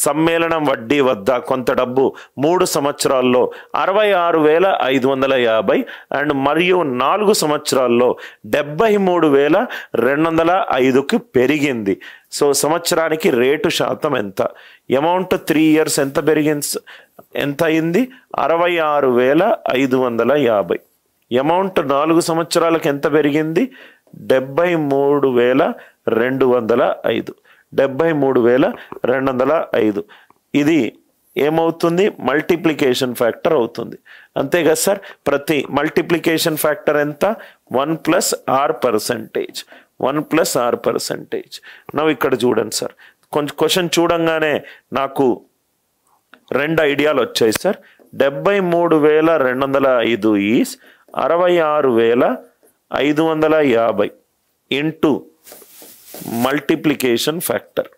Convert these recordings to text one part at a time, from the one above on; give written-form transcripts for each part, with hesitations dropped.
సమ్మేళనం వడ్డీ వద్ద కొంత డబ్బు 3 సంవత్సరాల్లో 66,550 అండ్ మరియు 4 సంవత్సరాల్లో 73,205కి పెరిగింది. సో సంవత్సరానికి రేటు శాతం ఎంత? అమౌంట్ 3 years ఎంత పెరిగింది, ఎంత అయింది? 66,550. అమౌంట్ 4 సంవత్సరాలకు ఎంత పెరిగింది? 73,205. 73,205. ఇది ఏమవుతుంది? మల్టిప్లికేషన్ ఫ్యాక్టర్ అవుతుంది. అంతే కదా సార్? ప్రతి మల్టిప్లికేషన్ ఫ్యాక్టర్ ఎంత? 1 + r%. 1 + r%. నవ్వు ఇక్కడ చూడండి సార్, కొంచెం క్వశ్చన్ చూడంగానే నాకు 2 ఐడియాలు వచ్చాయి sir. 73,205 is 66,550 into multiplication factor.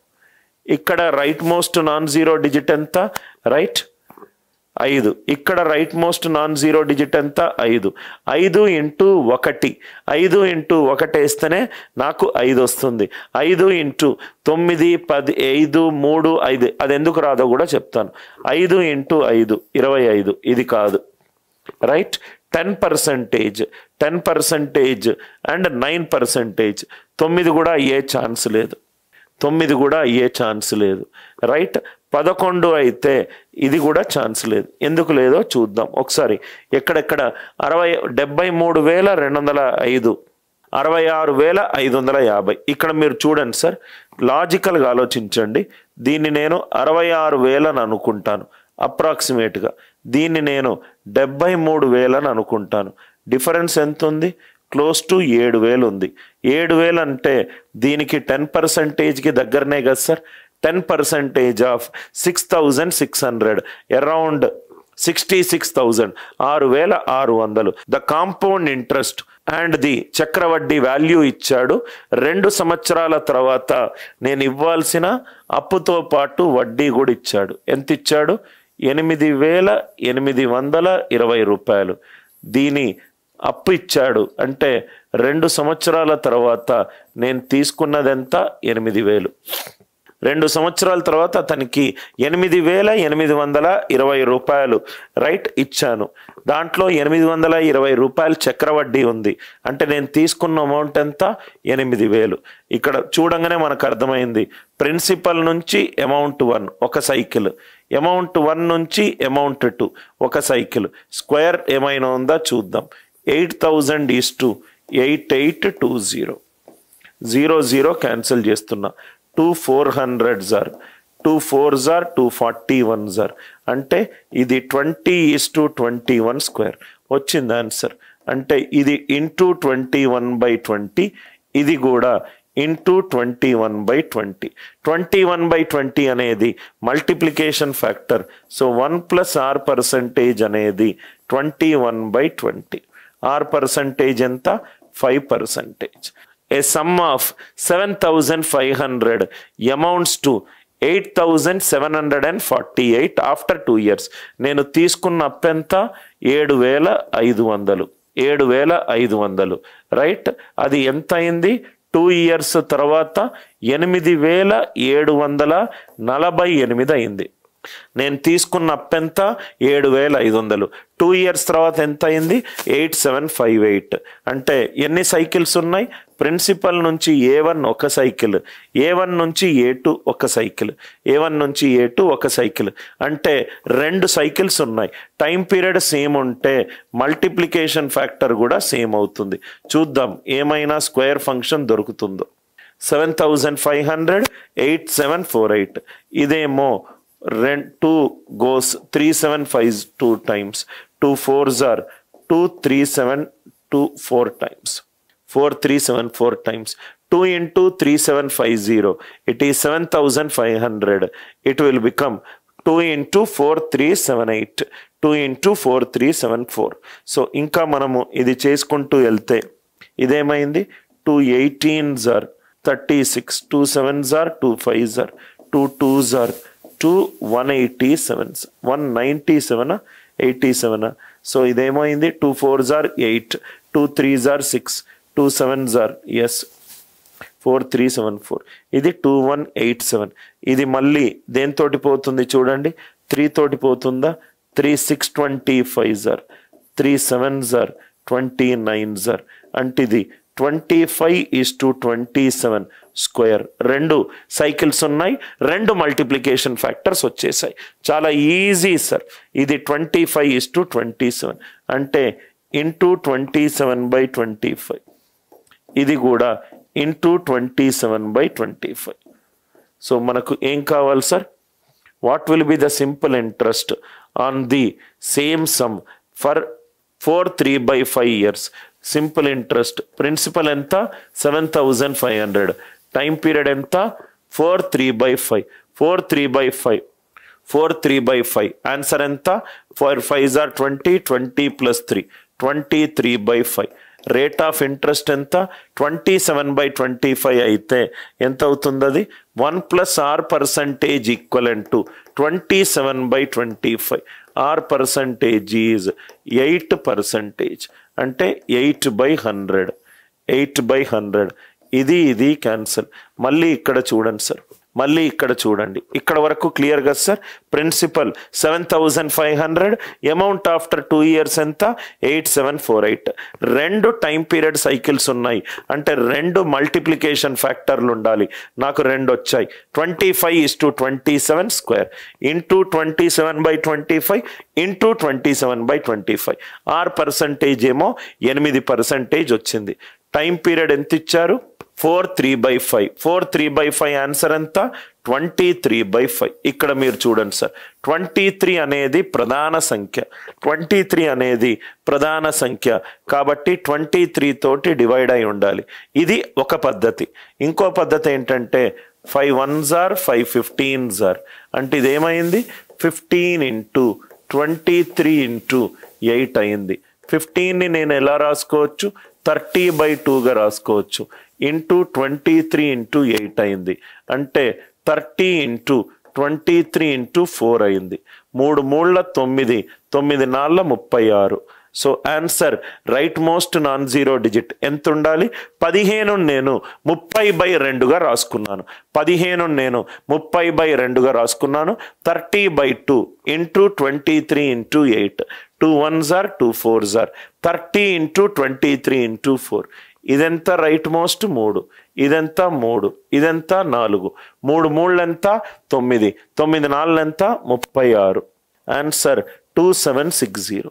ఇక్కడ right most non zero digit ఎంత? రైట్ 5. ఇక్కడ right most non zero digit ఎంత? 5. 5 × 1. 5 × 1 వేస్తేనే నాకు 5 వస్తుంది. 5 × 9, 10, 5, 3, 5. అది ఎందుకు రాదో కూడా చెప్తాను. 5 × 5 25. ఇది కాదు. Right 10%, 10% and 9%. 9 కూడా అయ్యే ఛాన్స్ లేదు. 9 కూడా అయ్యే ఛాన్స్ లేదు. రైట్ 11 అయితే ఇది కూడా ఛాన్స్ లేదు. ఎందుకు లేదో చూద్దాం ఒకసారి. ఎక్కడెక్కడ 73,205, 66,550. ఇక్కడ మీరు చూడండి సార్, లాజికల్గా ఆలోచించండి. దీన్ని నేను 66,000 అని అనుకుంటాను అప్రాక్సిమేట్గా. దీన్ని నేను 73,000 అని అనుకుంటాను. డిఫరెన్స్ ఎంత ఉంది? క్లోజ్ టు 7,000 ఉంది. 7,000 అంటే దీనికి 10%కి దగ్గరనే కదా sir. 10% of 6,600 around 66,000, 6,600. The compound interest and the చక్రవడ్డీ వాల్యూ ఇచ్చాడు. 2 సంవత్సరాల తర్వాత నేను ఇవ్వాల్సిన అప్పుతో పాటు వడ్డీ కూడా ఇచ్చాడు. ఎంత ఇచ్చాడు? 8,820 రూపాయలు. దీని అప్పు ఇచ్చాడు అంటే 2 సంవత్సరాల తర్వాత నేను తీసుకున్నదెంత? 8,000. 2 సంవత్సరాల తర్వాత అతనికి 8,820 రూపాయలు రైట్ ఇచ్చాను. దాంట్లో 820 రూపాయలు చక్రవడ్డీ ఉంది. అంటే నేను తీసుకున్న అమౌంట్ ఎంత? 8,000. ఇక్కడ చూడంగానే మనకు అర్థమైంది. ప్రిన్సిపల్ నుంచి అమౌంట్ 1 ఒక సైకిల్, అమౌంట్ 1 నుంచి అమౌంట్ 2 ఒక సైకిల్. స్క్వేర్ ఏమైనా ఉందా చూద్దాం. 8,000 = 8820. 0 క్యాన్సిల్ చేస్తున్నా. 2 400s are 2 4s are 241s are. అంటే ఇది 20:21 స్క్వేర్ వచ్చింది ఆన్సర్. అంటే ఇది ఇంటూ 21/20, ఇది కూడా ఇంటూ 21/20. 21/20 అనేది మల్టిప్లికేషన్ ఫ్యాక్టర్. సో 1 + r% అనేది 21/20. r% ఎంత? 5%. A sum of 7,500 amounts to 8,748 after 2 years. నేను తీసుకున్న అప్పెంత? 7,500. 7,500 రైట్. అది ఎంత అయింది? 2 years తర్వాత 8,748 అయింది. నేను తీసుకున్న అప్పెంత? 7,500. 2 years తర్వాత ఎంత అయింది? 8,758. అంటే ఎన్ని సైకిల్స్ ఉన్నాయి? ప్రిన్సిపల్ నుంచి A1 ఒక సైకిల్, A1 నుంచి A2 ఒక సైకిల్, A1 నుంచి A2 ఒక సైకిల్. అంటే 2 సైకిల్స్ ఉన్నాయి. టైం పీరియడ్ సేమ్ ఉంటే మల్టిప్లికేషన్ ఫ్యాక్టర్ కూడా సేమ్ అవుతుంది. చూద్దాం ఏమైనా స్క్వేర్ ఫంక్షన్ దొరుకుతుందో. 7,500 8,748. ఇదేమో 2 goes 3,752 times. 2 4s are 2,3,724 times. 4,374 times. 2 × 3,750. It is 7,500. It will become 2 × 4,378. 2 × 4,374. So ఇంకా మనము ఇది చేసుకుంటూ వెళ్తే ఇదేమైంది? 2 18s are 36. 2 7s are 2 5s are 2 2s are 2 187. 197 87. So ఇదేమైంది? 2 4s are 8. 2 3s are 6. 2 7s are yes 4374. ఇది 2187. ఇది మళ్ళీ దేనితోటి పోతుంది చూడండి, 3 తోటి పోతుందా? 3 6 25 సార్, 3 7 సార్ 29 సార్. అంటే ఇది 25:27 స్క్వేర్. 2 సైకిల్స్ ఉన్నాయి, 2 మల్టిప్లికేషన్ ఫ్యాక్టర్స్ వచ్చేసాయి. చాలా ఈజీ సార్. ఇది 25:27 అంటే ఇంటూ 27/25. ఇది కూడా ఇంటూ 27/25. సో మనకు ఏం కావాలి sir? What will be the simple interest on the same sum for 3/5 years? Simple interest principal ఎంత? 7500. టైం పీరియడ్ ఎంత? 3/5. 4/3/5. ఆన్సర్ ఎంత? 4 5s are 20, 20 plus 3, 23/5. Rate of interest ఎంత? 27/25 అయితే ఎంత అవుతుంది? అది 1 + r% equivalent to 27/25. r% is 8%. అంటే 8/100. 8/100. ఇది క్యాన్సల్. మళ్ళీ ఇక్కడ చూడండి సార్, మళ్ళీ ఇక్కడ చూడండి. ఇక్కడ వరకు క్లియర్ కదా sir? Principal 7500, amount after 2 years ఎంత? 8748. 2 టైం పీరియడ్ సైకిల్స్ ఉన్నాయి అంటే 2 మల్టిప్లికేషన్ ఫ్యాక్టర్లు ఉండాలి. నాకు 2 వచ్చాయి. 25:27 స్క్వేర్ ఇంటూ 27/25 ఇంటూ 27/25. r% ఏమో 8% వచ్చింది. టైం పీరియడ్ ఎంత ఇచ్చారు? 4/3/5. 4/3/5 ఆన్సర్ ఎంత? 23/5. ఇక్కడ మీరు చూడండి సార్, 23 అనేది ప్రధాన సంఖ్య. 23 అనేది ప్రధాన సంఖ్య కాబట్టి 23 తోటి డివైడ్ అయి ఉండాలి. ఇది ఒక పద్ధతి. ఇంకో పద్ధతి ఏంటంటే 5 1s are 5 15s are. అంటే ఇది ఏమైంది? 15 × 23 × 8 అయింది. 15ని నేను ఎలా రాసుకోవచ్చు? 30/2గా రాసుకోవచ్చు. ఇంటూ 23 × 8 అయింది. అంటే 30 × 23 × 4 అయింది. 3 3 9, 9 4 36. So answer right most non zero digit ఎంత ఉండాలి? 15 నేను 30/2గా రాసుకున్నాను. 15 నేను 30/2గా రాసుకున్నాను. 30/2 into 23 × 8. 2 1s are 2 4s are 30 × 23 × 4. ఇదెంత? Right most 3. ఇదెంత? 3. ఇదెంత? 4. 3 3 ఎంత? 9. 9 4 ఎంత? 36. ఆన్సర్ 2760.